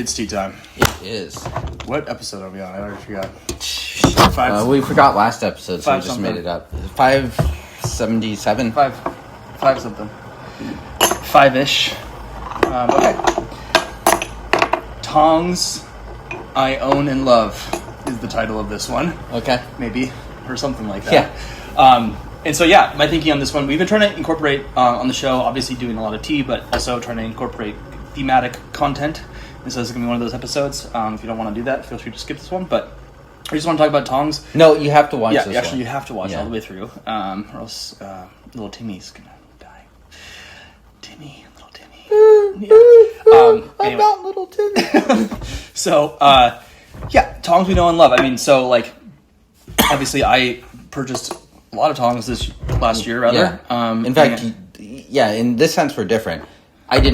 It's tea time. It is. What episode are we on? I already forgot. We forgot last episode, so we just something. made it up. 577? Five something. Five-ish. Okay. Tongs, I Own and Love is the title of this one. Okay. Maybe. Or something like that. Yeah. And so, yeah, my thinking on this one, we've been trying to incorporate on the show, obviously doing a lot of tea, but also trying to incorporate thematic content. This is going to be one of those episodes. If you don't want to do that, feel free to skip this one. But I just want to talk about Tongs. No, you have to watch this actually, one. you have to watch it all the way through. Or else little Timmy's going to die. Little Timmy. I'm not little Timmy. So, Tongs we know and love. I mean, so, like, obviously I purchased a lot of Tongs last year, rather. Yeah. In fact, in this sense we're different. I have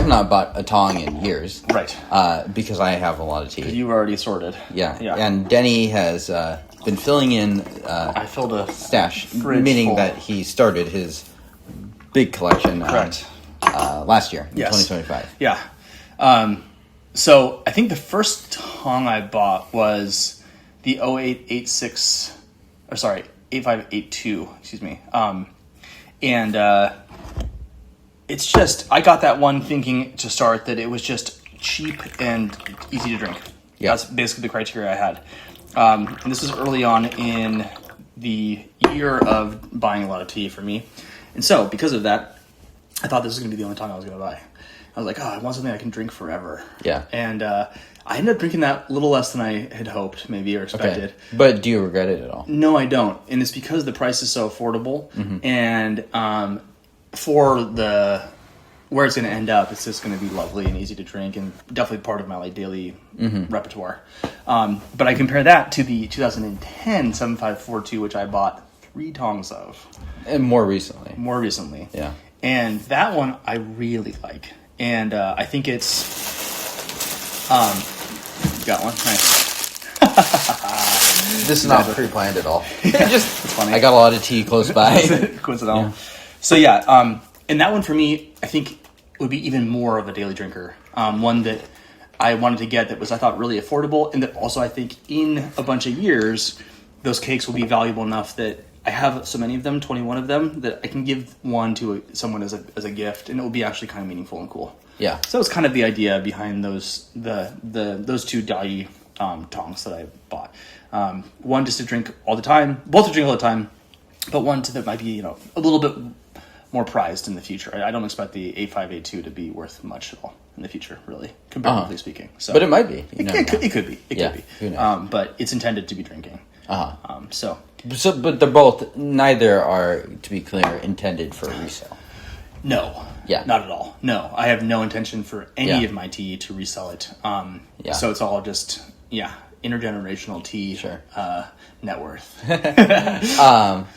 not bought a Tong in years. Right. Because I have a lot of tea. You've already sorted. Yeah. And Denny has been filling in I filled a stash, full. meaning that he started his big collection last year, in 2025. Yeah. So I think the first Tong I bought was the 8582, excuse me. It's just, I got that one thinking to start that it was just cheap and easy to drink. Yeah. That's basically the criteria I had. And this was early on in the year of buying a lot of tea for me. And so, because of that, I thought this was going to be the only Tong I was going to buy. I was like, I want something I can drink forever. Yeah. And I ended up drinking that a little less than I had hoped, maybe, or expected. Okay. But do you regret it at all? No, I don't. And it's because the price is so affordable. Mm-hmm. And for where it's going to end up, it's just going to be lovely and easy to drink, and definitely part of my daily repertoire. But I compare that to the 2010 7542, which I bought 3 Tongs of. And more recently. Yeah. And that one I really like. And I think it's... got one? Nice. This is not pre-planned at all. It's funny. I got a lot of tea close by. Coincidental. Yeah. So and that one for me, I think would be even more of a daily drinker. One that I wanted to get that was, I thought, really affordable, and that also I think in a bunch of years, those cakes will be valuable enough that I have so many of them, 21 of them, that I can give one to someone as a gift, and it will be actually kind of meaningful and cool. Yeah. So that was kind of the idea behind those two Dai Tongs that I bought. One just to drink all the time, both to drink all the time, but one that might be a little bit more prized in the future. I don't expect the 8582 to be worth much at all in the future, really, comparatively speaking. So, but it might be. It could be. It could be. Who knows? But it's intended to be drinking. But they're both, neither are, to be clear, intended for resale. No. Yeah. Not at all. No. I have no intention for any of my tea to resell it. So it's all just, intergenerational tea net worth.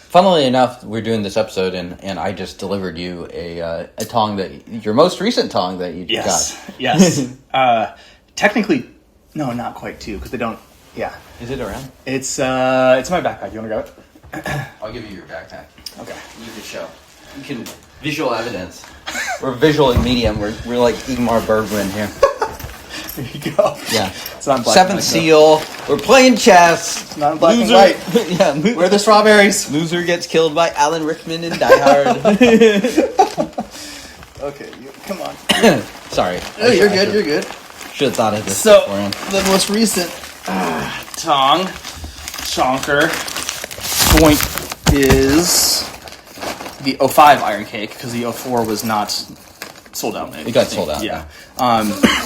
Funnily enough, we're doing this episode, and I just delivered you a Tong your most recent Tong that you got. Yes. Technically, no, not quite two, because they don't. Yeah. Is it around? It's in my backpack. You want to grab it? I'll give you your backpack. Okay. You can show. You can visual evidence. We're visual and medium. We're like Ingmar Bergman here. There you go. Yeah. It's not black. Seventh seal. We're playing chess. It's not in black and white. Where are the strawberries? Loser gets killed by Alan Rickman in Die Hard. Okay, come on. Sorry. Oh, you're good. You're good. Should have thought of this So, beforehand. the most recent Tong Chonker point is the 05 Iron Cake, because the 04 was not sold out. It got sold out. Yeah.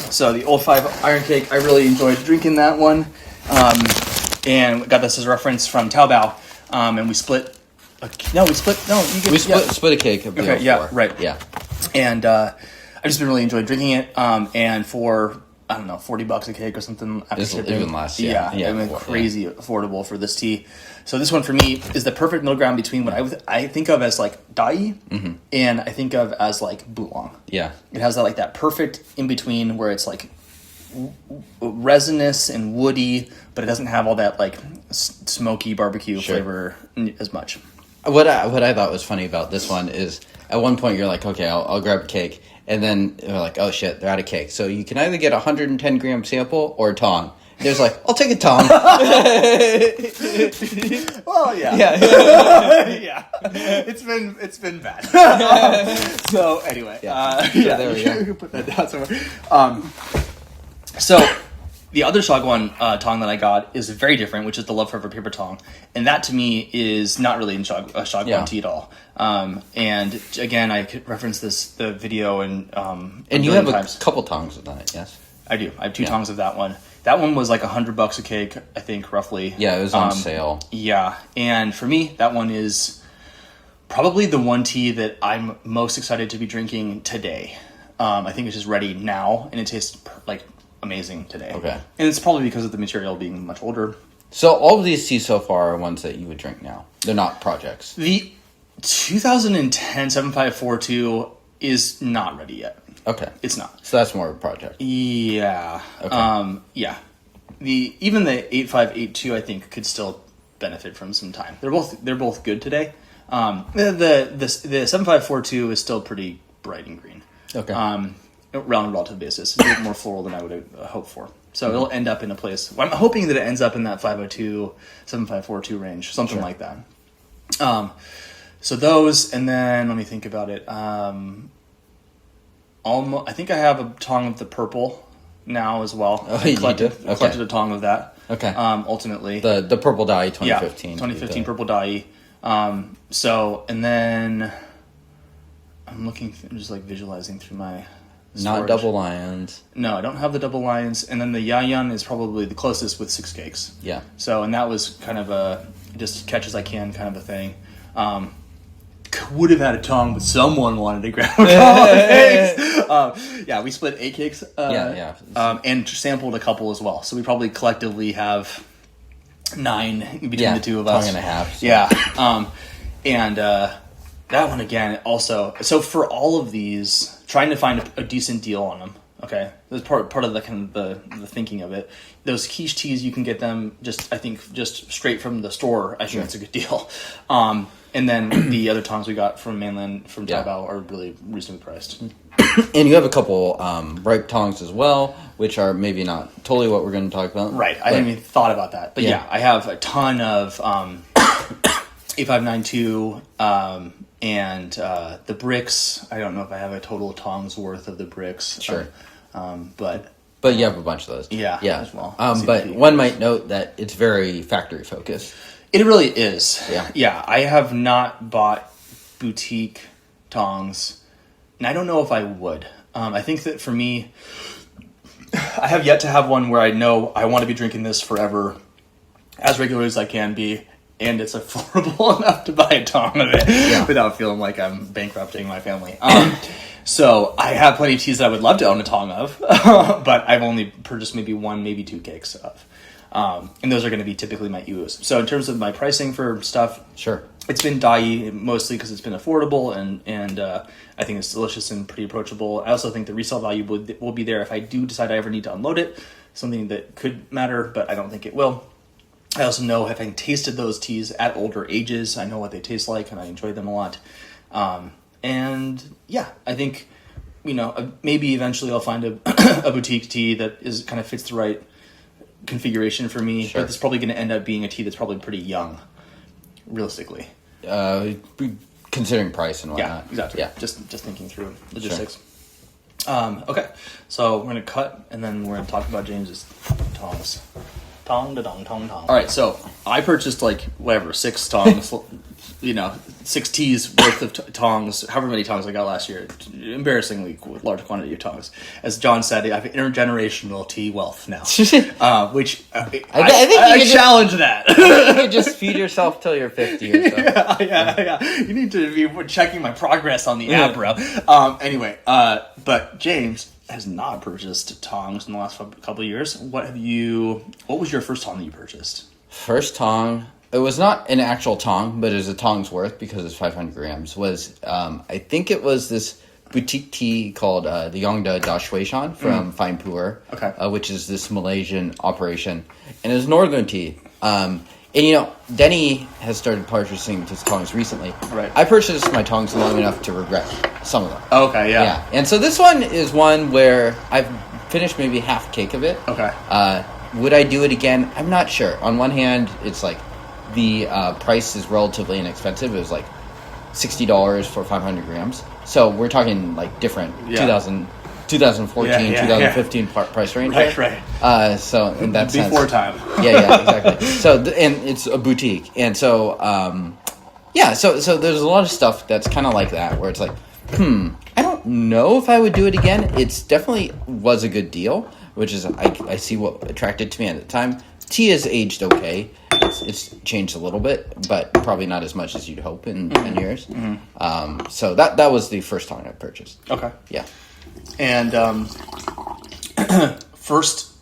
So the 05 Iron Cake, I really enjoyed drinking that one. And got this as a reference from Taobao. And we split. We split a cake of the 04. Yeah, right. Yeah. And I've just been really enjoying drinking it. And for, I don't know, $40 a cake or something. Even less, yeah. I mean, crazy affordable for this tea. So this one for me is the perfect middle ground between what I think of as like Dai and I think of as like Boulong. Yeah. It has that perfect in between where it's like resinous and woody, but it doesn't have all that like smoky barbecue flavor as much. What I thought was funny about this one is at one point you're like, okay, I'll grab a cake. And then they're like, oh shit, they're out of cake. So you can either get a 110 gram sample or a tong. There's like, I'll take a tong. Well, yeah. Yeah. Yeah. It's been bad. So anyway, there we go. You can put that down somewhere. So the other shotgun tong that I got is very different, which is the Love Forever paper tong, and that to me is not really a shotgun tea at all. And again, I could reference the video and you have a couple tongs of that, yes? I do. I have 2 tongs of that one. That one was like $100 a cake, I think, roughly. Yeah, it was on sale. Yeah, and for me, that one is probably the one tea that I'm most excited to be drinking today. I think it's just ready now, and it tastes like amazing today. Okay. And it's probably because of the material being much older. So all of these teas so far are ones that you would drink now. They're not projects. The 2010 7542 is not ready yet. Okay. It's not. So that's more of a project. Yeah. Okay. Yeah. Even the 8582 I think could still benefit from some time. They're both good today. The 7542 is still pretty bright and green. Okay. Round and relative basis. It's a bit more floral than I would have hoped for. So it'll end up in a place. I'm hoping that it ends up in that 502, 7542 range, something like that. So those, and then let me think about it. I think I have a tong of the purple now as well. Oh, you do? Okay. Collected a tong of that. Okay. Ultimately. The purple dye 2015. Yeah, 2015 purple dye. So, and then I'm just like visualizing through my storage. Not double lions. No, I don't have the double lions. And then the Yayan is probably the closest with 6 cakes. Yeah. So, and that was kind of a just catch as I can kind of a thing. Would have had a tong, but someone wanted to grab a couple of cakes. Yeah, we split 8 cakes. And sampled a couple as well. So we probably collectively have 9 between the two of us. Tong and a half. So. Yeah. And that one again also. So for all of these, trying to find a decent deal on them. Okay, that's part of the kind of the thinking of it. Those quiche teas, you can get them just straight from the store. I think that's a good deal. And then the other tongs we got from Taobao are really reasonably priced. And you have a couple ripe tongs as well, which are maybe not totally what we're going to talk about. Right, I hadn't even thought about that. But yeah I have a ton of 8592 and the bricks. I don't know if I have a total tongs worth of the bricks. Sure. But you have a bunch of those. Yeah. As well. But one might note that it's very factory focused. It really is. Yeah. Yeah, I have not bought boutique tongs, and I don't know if I would. I think that for me, I have yet to have one where I know I want to be drinking this forever, as regularly as I can be, and it's affordable enough to buy a tong of it without feeling like I'm bankrupting my family. So I have plenty of teas that I would love to own a tong of, but I've only purchased maybe 1, maybe 2 cakes of. And those are going to be typically my EUs. So in terms of my pricing for stuff, sure, it's been dye mostly because it's been affordable and I think it's delicious and pretty approachable. I also think the resale value will be there if I do decide I ever need to unload it. Something that could matter, but I don't think it will. I also know having tasted those teas at older ages, I know what they taste like and I enjoy them a lot. And yeah, I think, maybe eventually I'll find a boutique tea that kind of fits the right configuration for me, sure. But it's probably going to end up being a tea that's probably pretty young, realistically. Considering price and whatnot. Yeah, exactly. Yeah. Just thinking through logistics. Sure. Okay, so we're going to cut, and then we're going to talk about James's tongs. Tong. All right, so I purchased 6 tongs, 6 teas worth of tongs, however many tongs I got last year. Embarrassingly large quantity of tongs. As John said, I have intergenerational tea wealth now, which I challenge that. I think you could just feed yourself till you're 50 or so. Yeah. You need to be checking my progress on the app, bro. Anyway, but James has not purchased tongs in the last couple of years. What was your first tong that you purchased? First tong, it was not an actual tong, but it was a tong's worth because it's 500 grams. I think it was this boutique tea called the Yongda Da Shuishan from Fine Pu'er, okay. Which is this Malaysian operation. And it was northern tea. And Denny has started purchasing his tongs recently. Right. I purchased my tongs long enough to regret some of them. Okay, yeah. Yeah. And so this one is one where I've finished maybe half a cake of it. Okay. Would I do it again? I'm not sure. On one hand, it's like the price is relatively inexpensive. It was like $60 for 500 grams. So we're talking like different 2014, 2015 price range. Right. So in that sense. Before time. Yeah, exactly. So, and it's a boutique. And so, so there's a lot of stuff that's kind of like that, where it's like, I don't know if I would do it again. It's definitely was a good deal, which is, I see what attracted to me at the time. Tea has aged okay. It's changed a little bit, but probably not as much as you'd hope in 10 years. Mm-hmm. So that was the first time I purchased. Okay. Yeah. And first,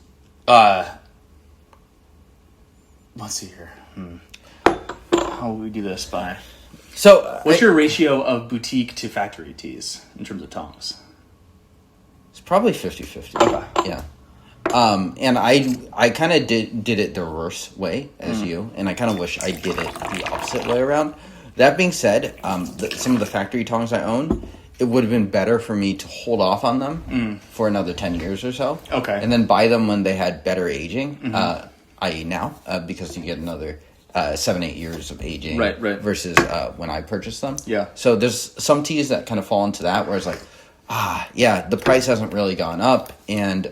let's see here. How will we do this by? So, what's your ratio of boutique to factory teas in terms of tongs? It's probably 50-50. Okay. Yeah. And I kind of did it the reverse way as you, and I kind of wish I did it the opposite way around. That being said, some of the factory tongs I own, it would have been better for me to hold off on them for another 10 years or so. Okay. And then buy them when they had better aging, i.e. now, because you get another 7-8 years of aging right. versus when I purchased them. Yeah. So there's some teas that kind of fall into that, where it's like, the price hasn't really gone up, and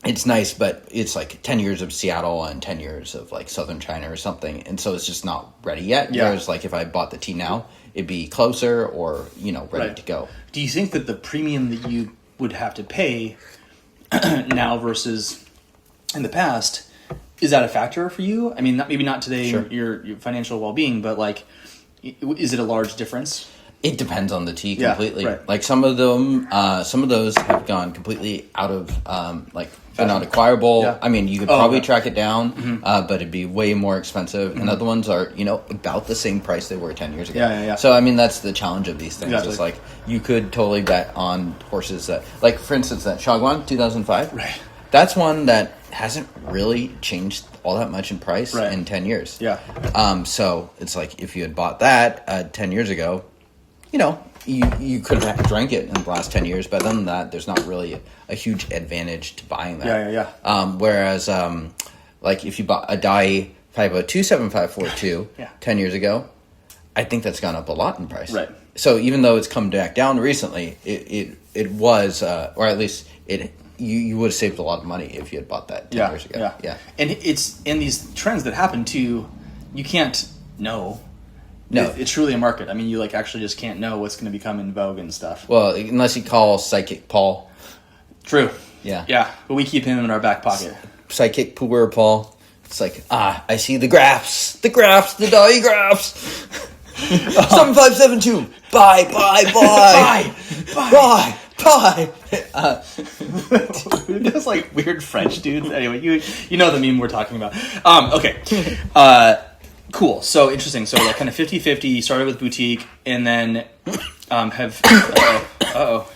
it's nice, but it's like 10 years of Seattle and 10 years of like Southern China or something, and so it's just not ready yet. Yeah. Whereas like if I bought the tea now, it'd be closer or ready to go. Do you think that the premium that you would have to pay now versus in the past, is that a factor for you? I mean, maybe not today, Sure. your financial well-being, but like, is it a large difference? It depends on the tea completely. Right. Like some of those have gone completely out of they're not acquirable. Yeah. I mean, you could probably track it down, but it'd be way more expensive. And other ones are about the same price they were 10 years ago. Yeah. So I mean, that's the challenge of these things. Exactly. It's like you could totally bet on horses that, like for instance, that Shagwan 2005. Right. That's one that hasn't really changed all that much in price in 10 years. Yeah. So it's like if you had bought that 10 years ago, you could have drank it in the last 10 years, but other than that, there's not really a huge advantage to buying that. Yeah. Whereas, like if you bought a Dai 5027542 10 years ago, I think that's gone up a lot in price. Right. So even though it's come back down recently, it was, or at least you would have saved a lot of money if you had bought that 10 years ago. Yeah. And it's in these trends that happen too, you can't know. No. It's truly a market. I mean, you actually just can't know what's going to become in vogue and stuff. Well, unless you call Psychic Paul. True. Yeah. Yeah, but we keep him in our back pocket. Psychic Poor Paul. It's like, I see the graphs, the digraphs. 7572. Buy. That's like weird French dudes. Anyway, you know the meme we're talking about. Okay. Cool. So interesting. So like kind of 50-50. You started with boutique and then have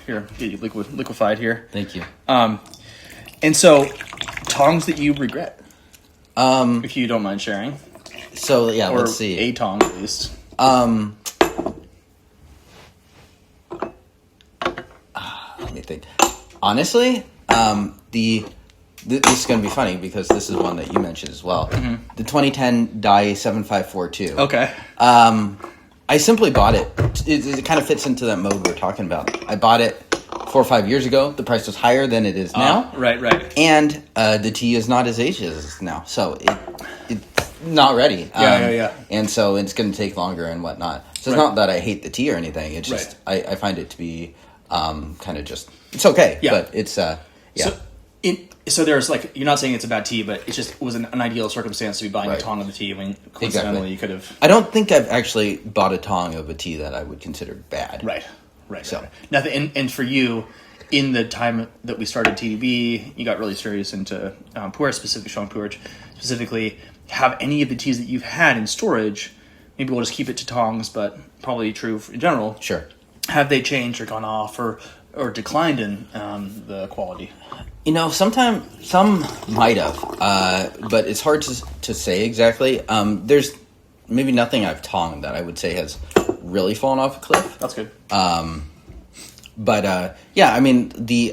here, get you liquefied here. Thank you. And so tongs that you regret, if you don't mind sharing. So yeah, or let's see. A tong at least. Let me think. Honestly, this is going to be funny because this is one that you mentioned as well. Mm-hmm. The 2010 Dai 7542. Okay. I simply bought it. It kind of fits into that mode we're talking about. I bought it 4 or 5 years ago. The price was higher than it is now. Right. And the tea is not as aged as it is now. So it's not ready. Yeah. And so it's going to take longer and whatnot. So it's not that I hate the tea or anything. It's just I find it to be kind of just... It's okay, but it's... So there's you're not saying it's a bad tea, but it was an ideal circumstance to be buying a tong of the tea when coincidentally you could have... I don't think I've actually bought a tong of a tea that I would consider bad. Right. So. Right. Nothing. And for you, in the time that we started TDB, you got really serious into pu'er, specifically. Have any of the teas that you've had in storage, maybe we'll just keep it to tongs, but probably true in general. Sure. Have they changed or gone off or declined in the quality? Some might have, but it's hard to say exactly. There's maybe nothing I've tonged that I would say has really fallen off a cliff. That's good. But yeah, I mean the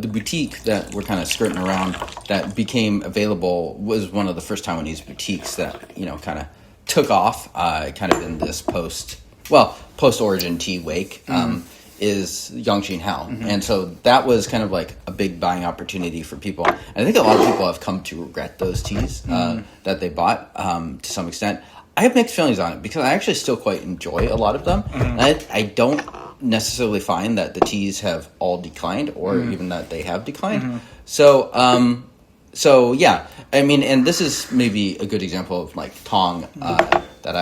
boutique that we're kind of skirting around that became available was one of the first Taiwanese boutiques that kind of took off, kind of in this post origin tea wake. Is Yongxin Hao. And so that was kind of like a big buying opportunity for people. And I think a lot of people have come to regret those teas that they bought to some extent. I have mixed feelings on it because I actually still quite enjoy a lot of them. And I don't necessarily find that the teas have all declined or even that they have declined. So yeah, I mean, and this is maybe a good example of like Tong that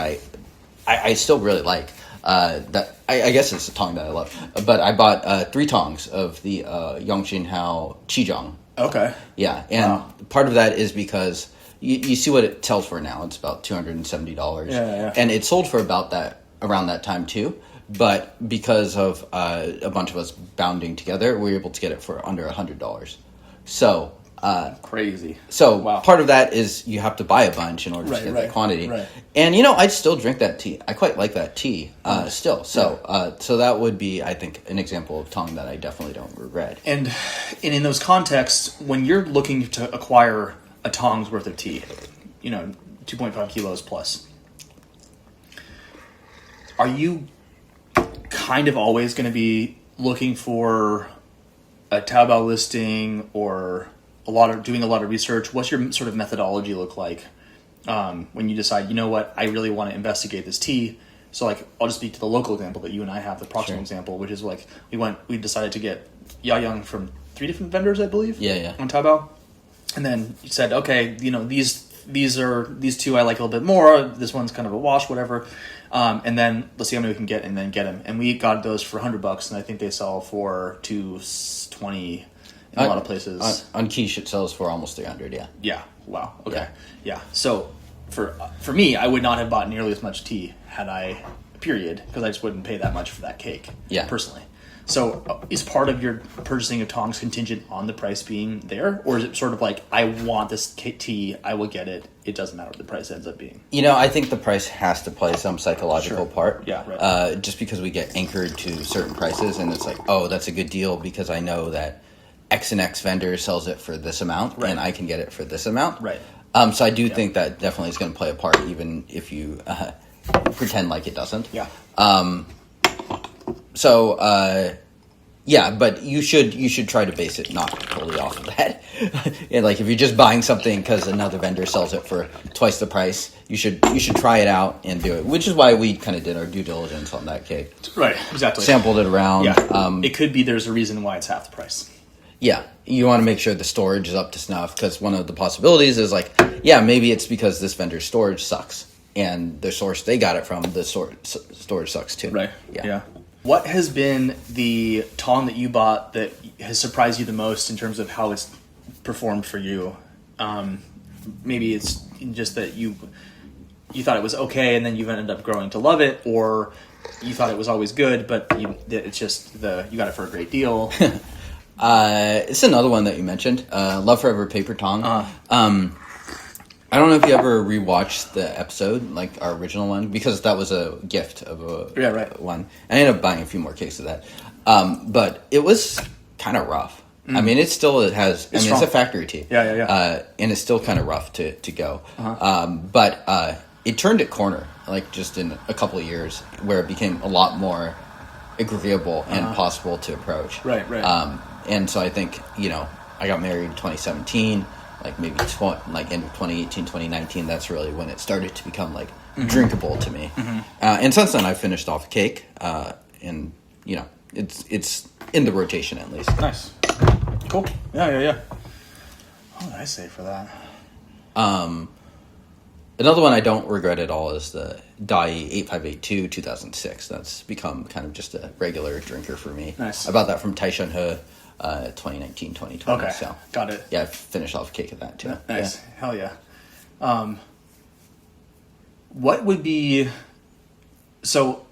I still really like. That I guess it's a Tong that I love, but I bought 3 Tongs of the Yongxin Hao Qizhang. Okay. Yeah, and part of that is because you see what it sells for now. It's about $270. Yeah. And it sold for about that around that time too. But because of a bunch of us bounding together, we were able to get it for under $100. So. Crazy. So part of that is you have to buy a bunch in order to get that quantity. Right. And I still drink that tea. I quite like that tea still. So so that would be, I think, an example of Tong that I definitely don't regret. And in those contexts, when you're looking to acquire a Tong's worth of tea, 2.5 kilos plus, are you kind of always going to be looking for a Taobao listing or doing a lot of research? What's your sort of methodology look like when you decide, I really want to investigate this tea? So like, I'll just speak to the local example that you and I have, the proximal example, which is like, we decided to get Yaoyang from 3 different vendors, I believe. Yeah. On Taobao. And then you said, okay, these 2 I like a little bit more. This one's kind of a wash, whatever. And then let's see how many we can get and then get them. And we got those for $100, and I think they sell for $220 in a lot of places. On Quiche, it sells for almost 300. Yeah. Yeah. Wow. Okay. Yeah. So for me, I would not have bought nearly as much tea had I, period, because I just wouldn't pay that much for that cake. Yeah. Personally. So is part of your purchasing of Tongs contingent on the price being there? Or is it sort of like, I want this tea, I will get it, it doesn't matter what the price ends up being? I think the price has to play some psychological part. Yeah, right. Just because we get anchored to certain prices and it's like, oh, that's a good deal because I know that X and X vendor sells it for this amount and I can get it for this amount. Right. So I do think that definitely is going to play a part even if you pretend like it doesn't. Yeah. Yeah, but you should try to base it not totally off of that. And like if you're just buying something because another vendor sells it for twice the price, you should try it out and do it. Which is why we kind of did our due diligence on that cake. Right, exactly. Sampled it around. Yeah. It could be there's a reason why it's half the price. Yeah, you want to make sure the storage is up to snuff because one of the possibilities is like, yeah, maybe it's because this vendor's storage sucks and the source they got it from, the storage sucks too. Right. Yeah. What has been the Tong that you bought that has surprised you the most in terms of how it's performed for you? Maybe it's just that you thought it was okay and then you've ended up growing to love it, or you thought it was always good, but it's just you got it for a great deal. It's another one that you mentioned. Love Forever Paper Tong. I don't know if you ever rewatched the episode, like our original one, because that was a gift of one. I ended up buying a few more cakes of that. But it was kind of rough. I mean, it still has... it's a factory tea. Yeah. And it's still kind of rough to go. But it turned a corner, like just in a couple of years, where it became a lot more agreeable and possible to approach. Right. And so I think, I got married in 2017... like maybe end of 2018, 2019, that's really when it started to become like drinkable to me. And since then I've finished off a cake, and it's in the rotation at least. Nice. Cool. Yeah. What did I say for that? Another one I don't regret at all is the Dai 8582 2006. That's become kind of just a regular drinker for me. Nice. I bought that from Taishan He. 2019, 2020. Okay, so got it. Yeah, I finished off a cake of that too. Nice. Yeah. Hell yeah. What would be... So,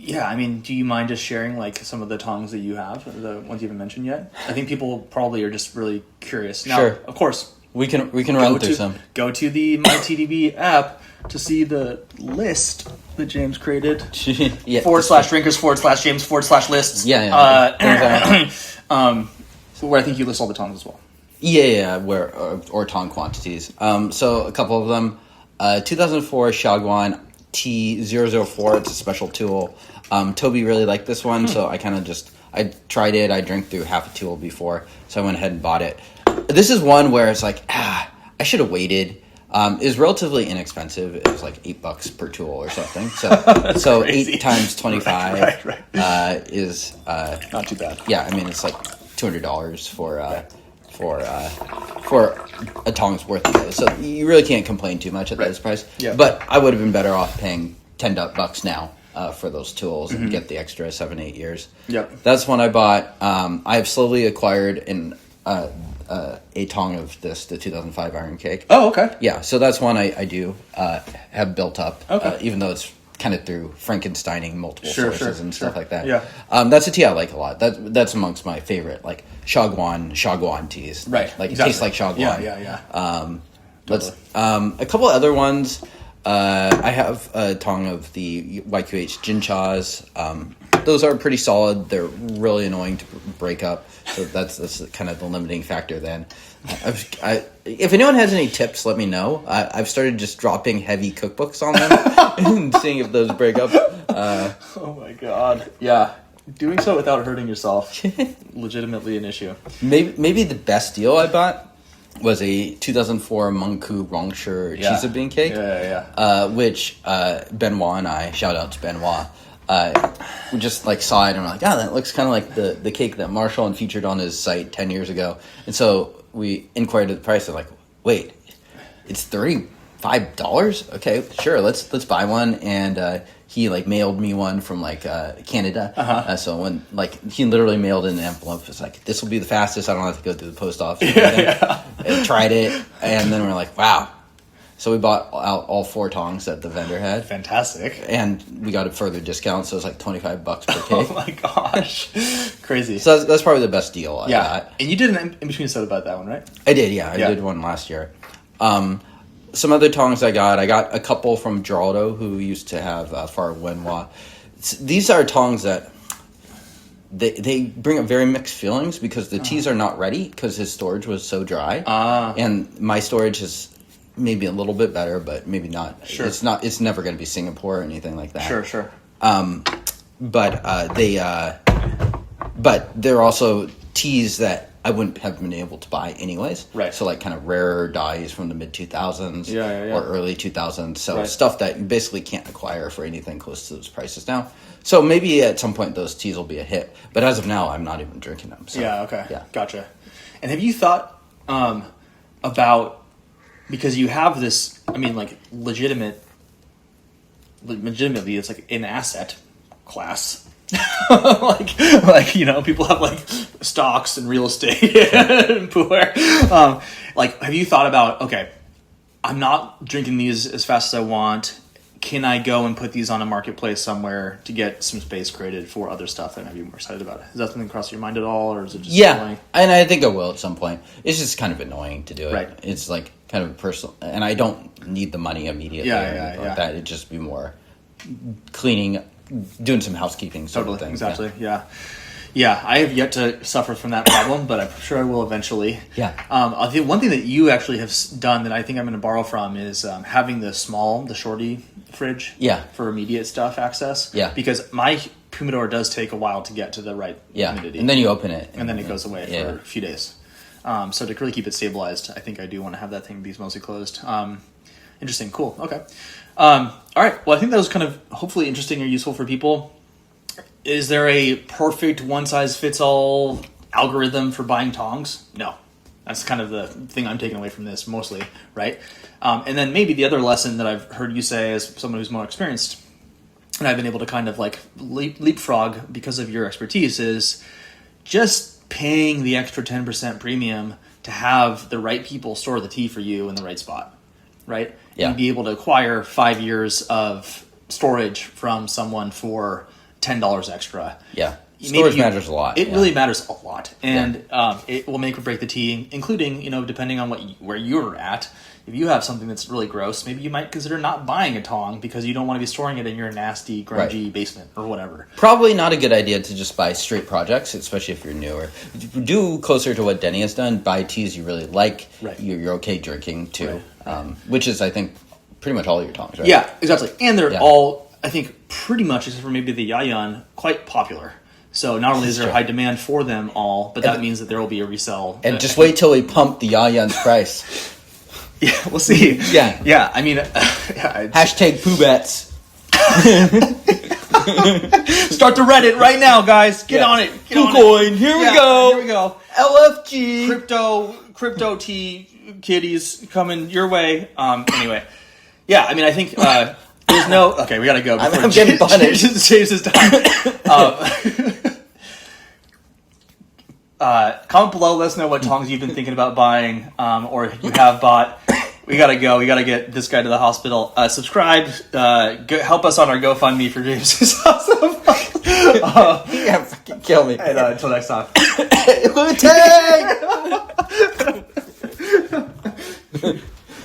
Yeah, I mean, do you mind just sharing like some of the tongs that you have, the ones you haven't mentioned yet? I think people probably are just really curious. Now, Sure. of course, We can run through some. Go to the MyTDB app to see the list that James created. Yeah. /drinkers /James /lists. Yeah. Where I think you list all the tongs as well. Yeah, where or tong quantities. So a couple of them. 2004 Shagwan T004. It's a special tool. Toby really liked this one, so I kind of I tried it. I drank through half a tool before, so I went ahead and bought it. This is one where it's like, I should have waited. It was relatively inexpensive. It was like $8 per tool or something. So crazy. 8 times 25 right. Is not too bad. Yeah, I mean it's like $200 for a tong's worth of those. So you really can't complain too much at this price. Yeah. But I would have been better off paying $10 now for those tools and get the extra 7-8 years. Yep. That's one I bought. I have slowly acquired a tong of the 2005 Iron Cake. Oh, okay. Yeah, so that's one I do have built up, even though it's kind of through Frankensteining multiple sources and stuff like that. Yeah. That's a tea I like a lot. That's amongst my favorite, like Shagwan teas. Right. Like exactly. it tastes like Shagwan. Yeah. Totally. A couple other ones. I have a tong of the YQH Jinchas. Those are pretty solid. They're really annoying to break up. So that's kind of the limiting factor then. If anyone has any tips, let me know. I've started just dropping heavy cookbooks on them and seeing if those break up. Oh my god. Yeah. Doing so without hurting yourself, legitimately an issue. Maybe the best deal I bought was a 2004 Mungku Rongshi Cheese Bean Cake. Which Benoit and I, shout out to Benoit, we just like saw it and we're like, that looks kind of like the cake that Marshall featured on his site 10 years ago. And so we inquired the price and like, wait, it's $35? Okay, sure, let's buy one. And he like mailed me one from like Canada. So when he literally mailed in an envelope, it's like, this will be the fastest. I don't have to go through the post office. And tried it, and then we're like, wow. So we bought out all 4 tongs that the vendor had. Fantastic. And we got a further discount, so it was like $25 per cake. Oh my gosh. Crazy. So that's probably the best deal I got. And you did an in-between set about that one, right? I did, yeah. I did one last year. Some other tongs I got a couple from Geraldo, who used to have Far Wenhua. These are tongs that they bring up very mixed feelings because the teas are not ready because his storage was so dry. And my storage is maybe a little bit better, but maybe not. Sure. It's never going to be Singapore or anything like that. Sure. But they're also teas that I wouldn't have been able to buy anyways. Right. So like kind of rarer dyes from the mid 2000s or early 2000s. So stuff that you basically can't acquire for anything close to those prices now. So maybe at some point those teas will be a hit. But as of now, I'm not even drinking them. So, Gotcha. And have you thought about, because you have this, I mean, like legitimately, it's like an asset class. People have like stocks and real estate and poor. Have you thought about, okay, I'm not drinking these as fast as I want. Can I go and put these on a marketplace somewhere to get some space created for other stuff that I'd be more excited about? Is that something cross your mind at all, or is it just annoying? And I think I will at some point. It's just kind of annoying to do it. Right. It's like kind of personal, and I don't need the money immediately. Like that. It'd just be more cleaning, doing some housekeeping sort of thing. Exactly. Yeah, I have yet to suffer from that problem, but I'm sure I will eventually. Yeah. I think one thing that you actually have done that I think I'm going to borrow from is having the shorty fridge. Yeah. For immediate stuff access. Yeah. Because my humidor does take a while to get to the right humidity. And then you open it. And then it goes away for a few days. So to really keep it stabilized, I think I do want to have that thing be mostly closed. Interesting. Cool. Okay. All right. Well, I think that was kind of hopefully interesting or useful for people. Is there a perfect one-size-fits-all algorithm for buying tongs? No. That's kind of the thing I'm taking away from this mostly, right? And then maybe the other lesson that I've heard you say as someone who's more experienced, and I've been able to kind of like leapfrog because of your expertise, is just paying the extra 10% premium to have the right people store the tea for you in the right spot, right? Yeah. And be able to acquire 5 years of storage from someone for $10 extra. Yeah. Storage matters a lot. It really matters a lot, and it will make or break the tea, including, depending on where you're at. If you have something that's really gross, maybe you might consider not buying a tong because you don't want to be storing it in your nasty, grungy basement or whatever. Probably not a good idea to just buy straight projects, especially if you're newer. Do closer to what Denny has done. Buy teas you really like. Right. You're okay drinking too, which is, I think, pretty much all your tongs, right? Yeah, exactly. And they're all, I think, pretty much, except for maybe the Yayan, quite popular. So not only is there high demand for them all, but that means that there will be a resell. And just wait till we pump the Yayan's price. Yeah, we'll see. Yeah. Yeah, I mean... Hashtag poo bets. Start the Reddit right now, guys. Get on it. KuCoin. Here we go. Here we go. LFG. Crypto tea kitties coming your way. Anyway. Yeah, I mean, I think... there's no... Okay, we gotta go. I'm getting punished. James is done. Comment below, let us know what tongs you've been thinking about buying, or you have bought. We gotta go. We gotta get this guy to the hospital. Subscribe. Help us on our GoFundMe for James's hospital. Yeah, fucking kill me. And until next time. Lieutenant!